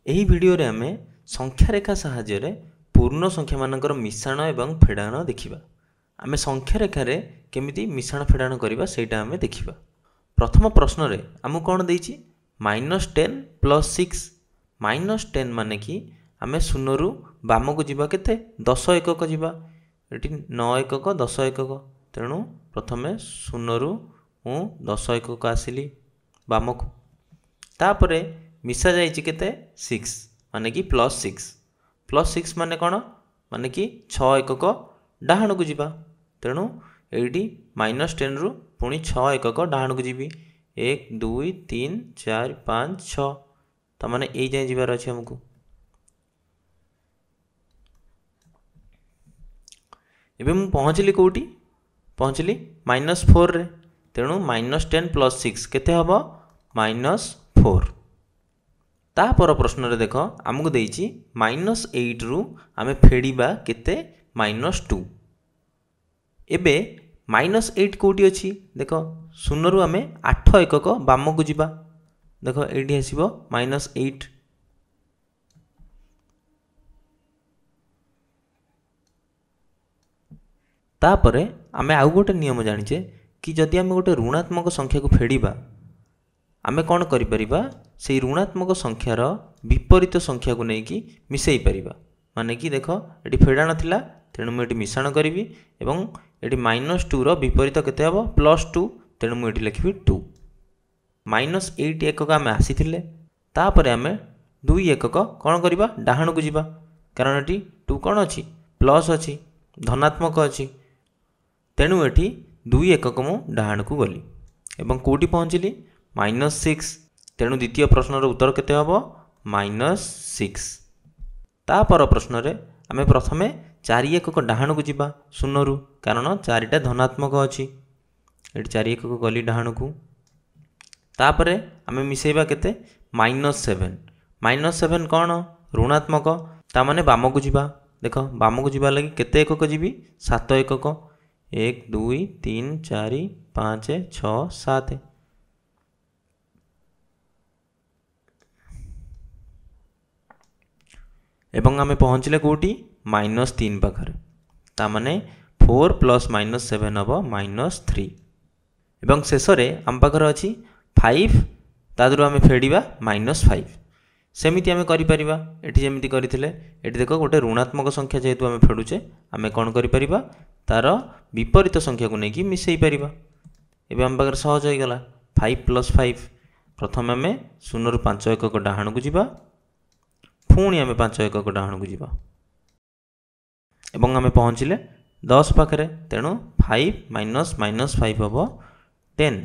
ଏହି ଭିଡ଼ିଓରେ ଆମେ ସଂଖ୍ୟା ରେଖା ସାହାଯ୍ୟରେ ପୂर्ण ସଂଖ୍ୟା ମାନଙ୍କର ମିଶାଣ ଏବଂ ଫେଡ଼ାଣ ଦେଖିବା। ଆମେ ସଂଖ୍ୟା ରେଖାରେ କେମିତି ମିଶାଣ ଫେଡ଼ାଣ କରିବା ସେଇଟା ଆମେ ଦେଖିବା। ପ୍ରଥମ ପ୍ରଶ୍ନରେ ଆମକୁ କ'ଣ ଦେଇଛି? -10 + 6। -10 ମାନେ କି ଆମେ ଶୂନରୁ ବାମକୁ ଯିବା କେତେ? 10 ଏକକ ଯିବା। ଏଠି 9 ଏକକ 10 ଏକକ, ତେଣୁ ପ୍ରଥମେ ଶୂନରୁ ମୁଁ 10 ଏକକ ଆସିଲି ବାମକୁ। ତାପରେ ମିଶା ଯାଇଛି କେତେ? 6 ମାନେ କି +6। +6 ମାନେ କ'ଣ? ମାନେ କି 6 ଏକକ ଡାହାଣକୁ ଯିବା। ତେଣୁ ଏଇଠି -10ରୁ ପୁଣି 6 ଏକକ ଡାହାଣକୁ ଯିବି। 1 2 3 4 5 6, ତାମାନେ ଏଇ ଯାଏଁ ଯିବାର ଅଛି ଆମକୁ। ଏବେ ମୁଁ ପହଞ୍ଚିଲି କେଉଁଠି? ପହଞ୍ଚିଲି -4ରେ। ତେଣୁ -10 + 6 କେତେ ହେବ? -4। ତାପର ପ୍ରଶ୍ନରେ ଦେଖ ଆମକୁ ଦେଇଛି -8ରୁ ଆମେ ଫେଡ଼ିବା କେତେ? -2। ଏବେ -8 କେଉଁଠି ଅଛି? ଦେଖ ଶୂନରୁ ଆମେ 8 ଏକକ ବାମକୁ ଯିବା। ଦେଖ ଏଇଠି ଆସିବ -8। ତାପରେ ଆମେ ଆଉ ଗୋଟେ ନିୟମ ଜାଣିଛେ କି ଯଦି ଆମେ ଗୋଟେ ଋଣାତ୍ମକ ସଂଖ୍ୟାକୁ ଫେଡ଼ିବା, ଆମେ କ'ଣ କରିପାରିବା? ସେଇ ଋଣାତ୍ମକ ସଂଖ୍ୟାର ବିପରୀତ ସଂଖ୍ୟାକୁ ନେଇକି ମିଶାଇ ପାରିବା। ମାନେ କି ଦେଖ ଏଠି ଫେଡ଼ାଣ ଥିଲା, ତେଣୁ ମୁଁ ଏଠି ମିଶାଣ କରିବି ଏବଂ ଏଠି -2ର ବିପରୀତ କେତେ ହେବ? +2, ତେଣୁ ମୁଁ ଏଠି ଲେଖିବି 2। -8 ଏକକ ଆମେ ଆସିଥିଲେ, ତାପରେ ଆମେ 2 ଏକକ କ'ଣ କରିବା? ଡାହାଣକୁ ଯିବା, କାରଣ ଏଠି 2 କ'ଣ ଅଛି? ପ୍ଲସ୍ ଅଛି, ଧନାତ୍ମକ ଅଛି। ତେଣୁ ଏଠି 2 ଏକକ ମୁଁ ଡାହାଣକୁ ଗଲି ଏବଂ କେଉଁଠି ପହଞ୍ଚିଲି? -6। ତେଣୁ ଦ୍ୱିତୀୟ ପ୍ରଶ୍ନର ଉତ୍ତର କେତେ ହେବ? -6। ତାପର ପ୍ରଶ୍ନରେ ଆମେ ପ୍ରଥମେ 4 ଏକକ ଡାହାଣକୁ ଯିବା ଶୂନରୁ, କାରଣ 4ଟା ଧନାତ୍ମକ ଅଛି। ଏଠି 4 ଏକକ ଗଲି ଡାହାଣକୁ। ତାପରେ ଆମେ ମିଶାଇବା କେତେ? -7। -7 କ'ଣ? ଋଣାତ୍ମକ, ତାମାନେ ବାମକୁ ଯିବା। ଦେଖ ବାମକୁ ଯିବା ଲାଗି କେତେ ଏକକ ଯିବି? 7 ଏକକ। 1 2 3 4 5 6 7। ଏବଂ ଆମେ ପହଞ୍ଚିଲେ କେଉଁଠି? -3 ପାଖରେ। ତାମାନେ 4 + -7 ହେବ -3। ଏବଂ ଶେଷରେ ଆମ ପାଖରେ ଅଛି 5, ତା ଦେହରୁ ଆମେ ଫେଡ଼ିବା -5। ସେମିତି ଆମେ କରିପାରିବା ଏଠି ଯେମିତି କରିଥିଲେ। ଏଠି ଦେଖ ଗୋଟେ ଋଣାତ୍ମକ ସଂଖ୍ୟା ଯେହେତୁ ଆମେ ଫେଡ଼ୁଛେ, ଆମେ କ'ଣ କରିପାରିବା? ତାର ବିପରୀତ ସଂଖ୍ୟାକୁ ନେଇକି ମିଶାଇ ପାରିବା। ଏବେ ଆମ ପାଖରେ ସହଜ ହୋଇଗଲା। 5 + 5, ପ୍ରଥମେ ଆମେ ଶୂନରୁ 5 ଏକକ ଡାହାଣକୁ ଯିବା, ପୁଣି ଆମେ 5 ଏକକ ଡାହାଣକୁ ଯିବା ଏବଂ ଆମେ ପହଞ୍ଚିଲେ 10 ପାଖରେ। ତେଣୁ 5 - -5 ହେବ 10।